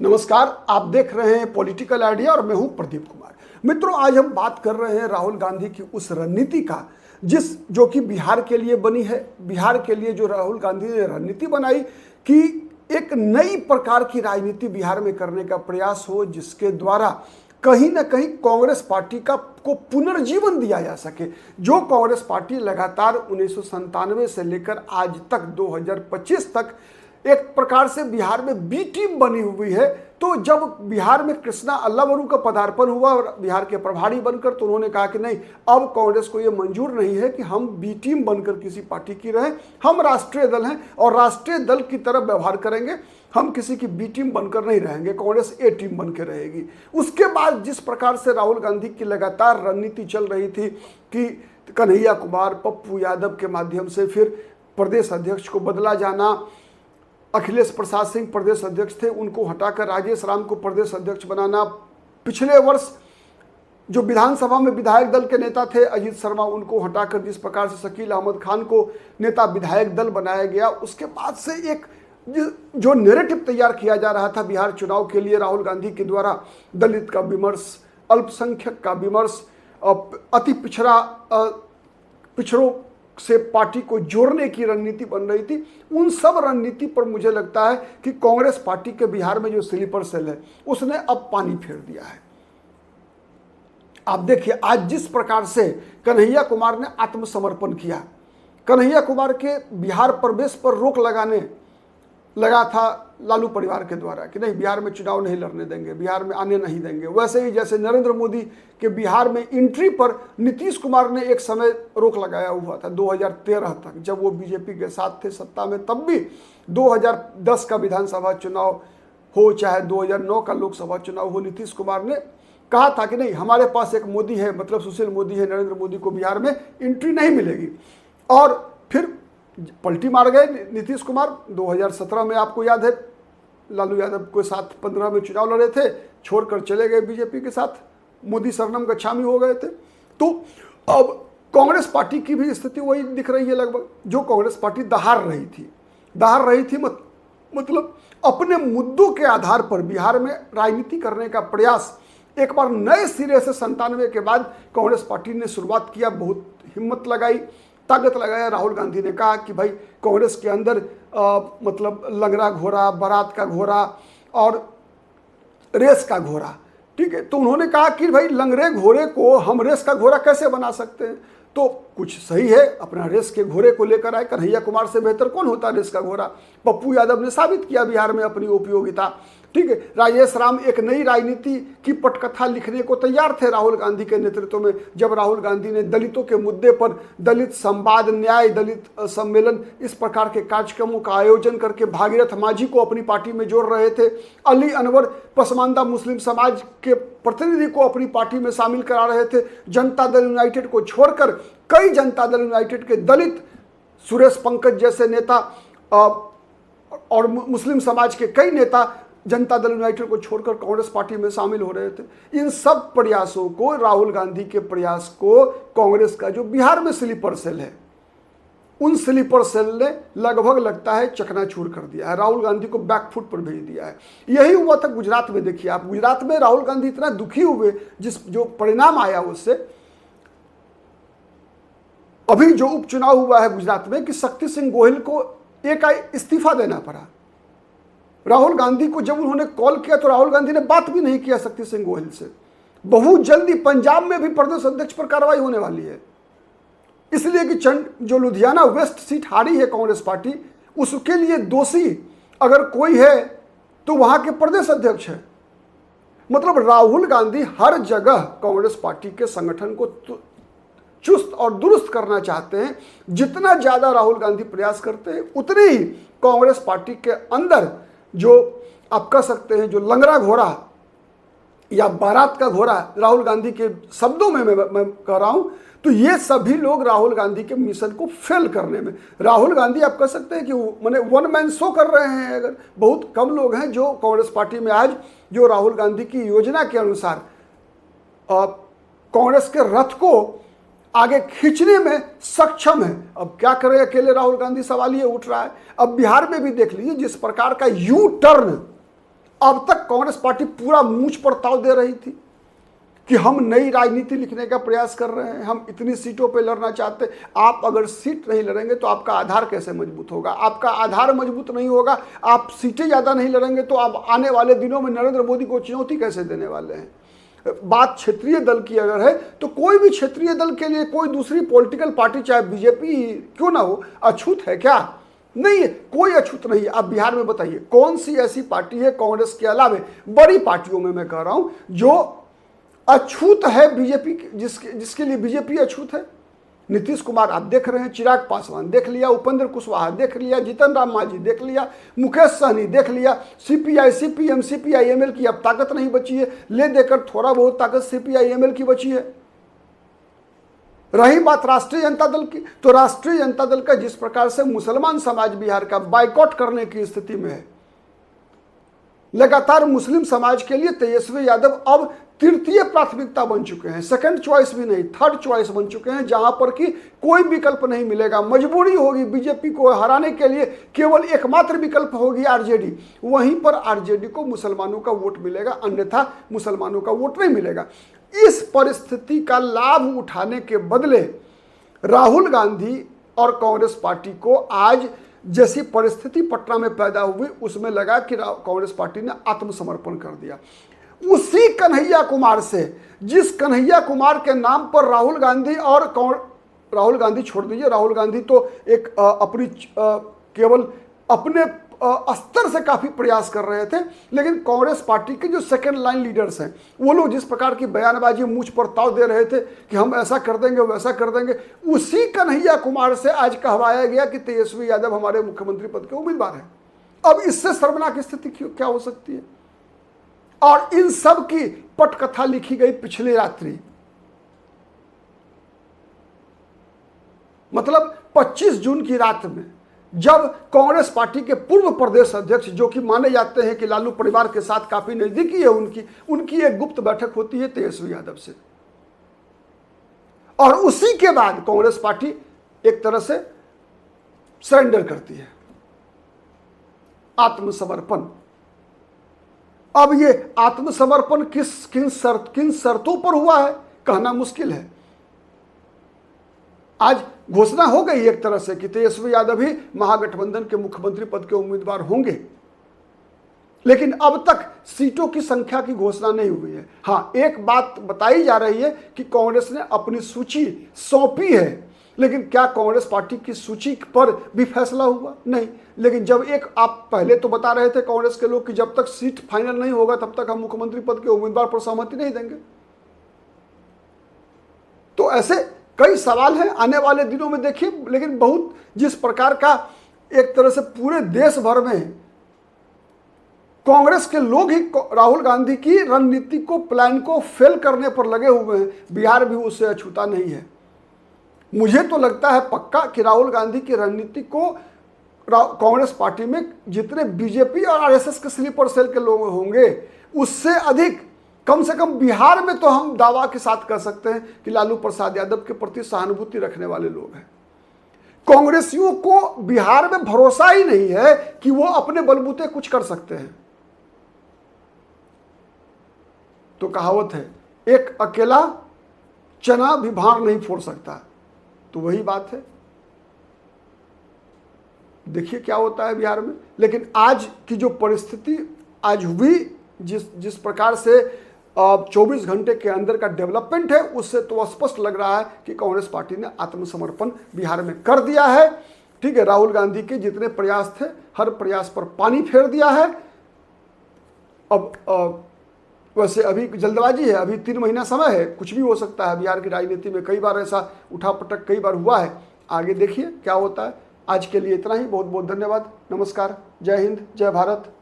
नमस्कार, आप देख रहे हैं पॉलिटिकल आइडिया और मैं हूं प्रदीप कुमार। मित्रों, आज हम बात कर रहे हैं राहुल गांधी की उस रणनीति का जो कि बिहार के लिए बनी है। बिहार के लिए जो राहुल गांधी ने रणनीति बनाई कि एक नई प्रकार की राजनीति बिहार में करने का प्रयास हो, जिसके द्वारा कहीं ना कहीं कांग्रेस पार्टी को पुनर्जीवन दिया जा सके। जो कांग्रेस पार्टी लगातार 1997 से लेकर आज तक 2025 तक एक प्रकार से बिहार में बी टीम बनी हुई है। तो जब बिहार में कृष्णा अल्लावरू का पदार्पण हुआ और बिहार के प्रभारी बनकर, तो उन्होंने कहा कि नहीं, अब कांग्रेस को यह मंजूर नहीं है कि हम बी टीम बनकर किसी पार्टी की रहें। हम राष्ट्रीय दल हैं और राष्ट्रीय दल की तरह व्यवहार करेंगे। हम किसी की बी टीम बनकर नहीं रहेंगे, कांग्रेस ए टीम बनकर रहेगी। उसके बाद जिस प्रकार से राहुल गांधी की लगातार रणनीति चल रही थी कि कन्हैया कुमार, पप्पू यादव के माध्यम से फिर प्रदेश अध्यक्ष को बदला जाना, अखिलेश प्रसाद सिंह प्रदेश अध्यक्ष थे, उनको हटाकर राजेश राम को प्रदेश अध्यक्ष बनाना। पिछले वर्ष जो विधानसभा में विधायक दल के नेता थे अजीत शर्मा, उनको हटाकर जिस प्रकार से शकील अहमद खान को नेता विधायक दल बनाया गया, उसके बाद से एक जो नैरेटिव तैयार किया जा रहा था बिहार चुनाव के लिए राहुल गांधी के द्वारा, दलित का विमर्श, अल्पसंख्यक का विमर्श, अति पिछड़ों से पार्टी को जोड़ने की रणनीति बन रही थी। उन सब रणनीति पर मुझे लगता है कि कांग्रेस पार्टी के बिहार में जो स्लीपर सेल है उसने अब पानी फेर दिया है। आप देखिए, आज जिस प्रकार से कन्हैया कुमार ने आत्मसमर्पण किया, कन्हैया कुमार के बिहार प्रवेश पर रोक लगा था लालू परिवार के द्वारा कि नहीं, बिहार में चुनाव नहीं लड़ने देंगे, बिहार में आने नहीं देंगे। वैसे ही जैसे नरेंद्र मोदी के बिहार में एंट्री पर नीतीश कुमार ने एक समय रोक लगाया हुआ था 2013 तक, जब वो बीजेपी के साथ थे सत्ता में। तब भी 2010 का विधानसभा चुनाव हो चाहे 2009 का लोकसभा चुनाव हो, नीतीश कुमार ने कहा था कि नहीं, हमारे पास एक मोदी है, मतलब सुशील मोदी है, नरेंद्र मोदी को बिहार में एंट्री नहीं मिलेगी। और फिर पलटी मार गए नीतीश कुमार। 2017 में आपको याद है लालू यादव के साथ 15 में चुनाव लड़े थे, छोड़कर चले गए बीजेपी के साथ, मोदी सरनम गच्छामी हो गए थे। तो अब कांग्रेस पार्टी की भी स्थिति वही दिख रही है लगभग, जो कांग्रेस पार्टी दहाड़ रही थी मतलब अपने मुद्दों के आधार पर बिहार में राजनीति करने का प्रयास एक बार नए सिरे से 97 के बाद कांग्रेस पार्टी ने शुरुआत किया। बहुत हिम्मत लगाई, ताकत लगाया। राहुल गांधी ने कहा कि भाई कांग्रेस के अंदर मतलब लंगड़ा घोड़ा, बारात का घोड़ा और रेस का घोड़ा, ठीक है। तो उन्होंने कहा कि भाई लंगड़े घोड़े को हम रेस का घोड़ा कैसे बना सकते हैं। तो कुछ सही है, अपना रेस के घोड़े को लेकर आए। कन्हैया कुमार से बेहतर कौन होता रेस का घोड़ा। पप्पू यादव ने साबित किया बिहार में अपनी उपयोगिता, ठीक है। राजेश राम एक नई राजनीति की पटकथा लिखने को तैयार थे राहुल गांधी के नेतृत्व में। जब राहुल गांधी ने दलितों के मुद्दे पर दलित संवाद, न्याय, दलित सम्मेलन, इस प्रकार के कार्यक्रमों का आयोजन करके भागीरथ मांझी को अपनी पार्टी में जोड़ रहे थे, अली अनवर पसमानदा मुस्लिम समाज के प्रतिनिधि को अपनी पार्टी में शामिल करा रहे थे, जनता दल यूनाइटेड को छोड़कर कई जनता दल यूनाइटेड के दलित, सुरेश पंकज जैसे नेता और मुस्लिम समाज के कई नेता जनता दल यूनाइटेड को छोड़कर कांग्रेस पार्टी में शामिल हो रहे थे। इन सब प्रयासों को, राहुल गांधी के प्रयास को कांग्रेस का जो बिहार में स्लीपर सेल है, उन स्लीपर सेल ने लगभग लगता है चकनाचूर कर दिया है, राहुल गांधी को बैकफुट पर भेज दिया है। यही हुआ था गुजरात में। देखिए आप, गुजरात में राहुल गांधी इतना दुखी हुए जो परिणाम आया उससे। अभी जो उपचुनाव हुआ है गुजरात में कि शक्ति सिंह गोहिल को एक इस्तीफा देना पड़ा। राहुल गांधी को जब उन्होंने कॉल किया तो राहुल गांधी ने बात भी नहीं किया शक्ति सिंह गोहिल से। बहुत जल्दी पंजाब में भी प्रदेश अध्यक्ष पर कार्रवाई होने वाली है, इसलिए कि जो लुधियाना वेस्ट सीट हारी है कांग्रेस पार्टी, उसके लिए दोषी अगर कोई है तो वहां के प्रदेश अध्यक्ष है। मतलब राहुल गांधी हर जगह कांग्रेस पार्टी के संगठन को चुस्त और दुरुस्त करना चाहते हैं। जितना ज्यादा राहुल गांधी प्रयास करते हैं, उतनी ही कांग्रेस पार्टी के अंदर जो आप कह सकते हैं जो लंगड़ा घोड़ा या बारात का घोड़ा, राहुल गांधी के शब्दों में मैं कह रहा हूं, तो ये सभी लोग राहुल गांधी के मिशन को फेल करने में, राहुल गांधी आप कह सकते हैं कि माने वन मैन शो कर रहे हैं। अगर बहुत कम लोग हैं जो कांग्रेस पार्टी में आज जो राहुल गांधी की योजना के अनुसार कांग्रेस के रथ को आगे खींचने में सक्षम है। अब क्या करें अकेले राहुल गांधी, सवाल ये उठ रहा है। अब बिहार में भी देख लीजिए जिस प्रकार का यू टर्न अब तक कांग्रेस पार्टी पूरा मूंछ पर ताव दे रही थी कि हम नई राजनीति लिखने का प्रयास कर रहे हैं, हम इतनी सीटों पे लड़ना चाहते। आप अगर सीट नहीं लड़ेंगे तो आपका आधार कैसे मजबूत होगा? आपका आधार मजबूत नहीं होगा, आप सीटें ज़्यादा नहीं लड़ेंगे तो आप आने वाले दिनों में नरेंद्र मोदी को चुनौती कैसे देने वाले हैं? बात क्षेत्रीय दल की अगर है तो कोई भी क्षेत्रीय दल के लिए कोई दूसरी पॉलिटिकल पार्टी, चाहे बीजेपी क्यों ना हो, अछूत है क्या? नहीं है, कोई अछूत नहीं है। आप बिहार में बताइए कौन सी ऐसी पार्टी है कांग्रेस के अलावा, बड़ी पार्टियों में मैं कह रहा हूं, जो अछूत है बीजेपी, जिसके लिए बीजेपी अछूत है? नीतीश कुमार आप देख रहे हैं, चिराग पासवान देख लिया, उपेंद्र कुशवाहा देख लिया, जीतन राम मांझी देख लिया, मुकेश सहनी देख लिया, सीपीआई, सीपीएम, सीपीआईएमएल की अब ताकत नहीं बची है, ले देकर थोड़ा बहुत ताकत सीपीआईएमएल की बची है। रही बात राष्ट्रीय जनता दल की, तो राष्ट्रीय जनता दल का जिस प्रकार से मुसलमान समाज बिहार का बाइकआउट करने की स्थिति में है, लगातार मुस्लिम समाज के लिए तेजस्वी यादव अब तृतीय प्राथमिकता बन चुके हैं, सेकंड चॉइस भी नहीं, थर्ड चॉइस बन चुके हैं, जहां पर कि कोई विकल्प नहीं मिलेगा। मजबूरी होगी बीजेपी को हराने के लिए, केवल एकमात्र विकल्प होगी आरजेडी। वहीं पर आरजेडी को मुसलमानों का वोट मिलेगा, अन्यथा मुसलमानों का वोट नहीं मिलेगा। इस परिस्थिति का लाभ उठाने के बदले राहुल गांधी और कांग्रेस पार्टी को आज जैसी परिस्थिति पटना में पैदा हुई, उसमें लगा कि कांग्रेस पार्टी ने आत्मसमर्पण कर दिया। उसी कन्हैया कुमार से, जिस कन्हैया कुमार के नाम पर राहुल गांधी और राहुल गांधी छोड़ दीजिए, राहुल गांधी तो एक अपनी केवल अपने स्तर से काफी प्रयास कर रहे थे, लेकिन कांग्रेस पार्टी के जो सेकंड लाइन लीडर्स हैं, वो लोग जिस प्रकार की बयानबाजी मूंछ पर ताव दे रहे थे कि हम ऐसा कर देंगे वैसा कर देंगे, उसी कन्हैया कुमार से आज कहवाया गया कि तेजस्वी यादव हमारे मुख्यमंत्री पद के उम्मीदवार हैं। अब इससे शर्मनाक स्थिति क्या हो सकती है? और इन सब की पटकथा लिखी गई पिछली रात्रि, मतलब 25 जून की रात में, जब कांग्रेस पार्टी के पूर्व प्रदेश अध्यक्ष, जो कि माने जाते हैं कि लालू परिवार के साथ काफी नजदीकी है उनकी एक गुप्त बैठक होती है तेजस्वी यादव से, और उसी के बाद कांग्रेस पार्टी एक तरह से सरेंडर करती है, आत्मसमर्पण। अब ये आत्मसमर्पण किन शर्तों पर हुआ है कहना मुश्किल है। आज घोषणा हो गई एक तरह से कि तेजस्वी यादव ही महागठबंधन के मुख्यमंत्री पद के उम्मीदवार होंगे, लेकिन अब तक सीटों की संख्या की घोषणा नहीं हुई है। हाँ, एक बात बताई जा रही है कि कांग्रेस ने अपनी सूची सौंपी है, लेकिन क्या कांग्रेस पार्टी की सूची पर भी फैसला हुआ? नहीं। लेकिन जब आप पहले तो बता रहे थे कांग्रेस के लोग कि जब तक सीट फाइनल नहीं होगा तब तक हम मुख्यमंत्री पद के उम्मीदवार पर सहमति नहीं देंगे। तो ऐसे कई सवाल हैं, आने वाले दिनों में देखिए। लेकिन बहुत जिस प्रकार का एक तरह से पूरे देश भर में कांग्रेस के लोग ही राहुल गांधी की रणनीति को, प्लान को फेल करने पर लगे हुए हैं, बिहार भी उससे अछूता नहीं है। मुझे तो लगता है पक्का कि राहुल गांधी की रणनीति को कांग्रेस पार्टी में जितने बीजेपी और आरएसएस के स्लीपर सेल के लोग होंगे, उससे अधिक, कम से कम बिहार में तो हम दावा के साथ कह सकते हैं कि लालू प्रसाद यादव के प्रति सहानुभूति रखने वाले लोग हैं। कांग्रेसियों को बिहार में भरोसा ही नहीं है कि वो अपने बलबूते कुछ कर सकते हैं। तो कहावत है, एक अकेला चना भी भार नहीं फोड़ सकता, तो वही बात है। देखिए क्या होता है बिहार में। लेकिन आज की जो परिस्थिति आज हुई, जिस प्रकार से 24 घंटे के अंदर का डेवलपमेंट है, उससे तो स्पष्ट लग रहा है कि कांग्रेस पार्टी ने आत्मसमर्पण बिहार में कर दिया है। ठीक है, राहुल गांधी के जितने प्रयास थे, हर प्रयास पर पानी फेर दिया है। अब वैसे अभी जल्दबाजी है, अभी 3 महीना समय है, कुछ भी हो सकता है। बिहार की राजनीति में कई बार ऐसा उठापटक कई बार हुआ है। आगे देखिए क्या होता है। आज के लिए इतना ही। बहुत बहुत धन्यवाद। नमस्कार। जय हिंद, जय भारत।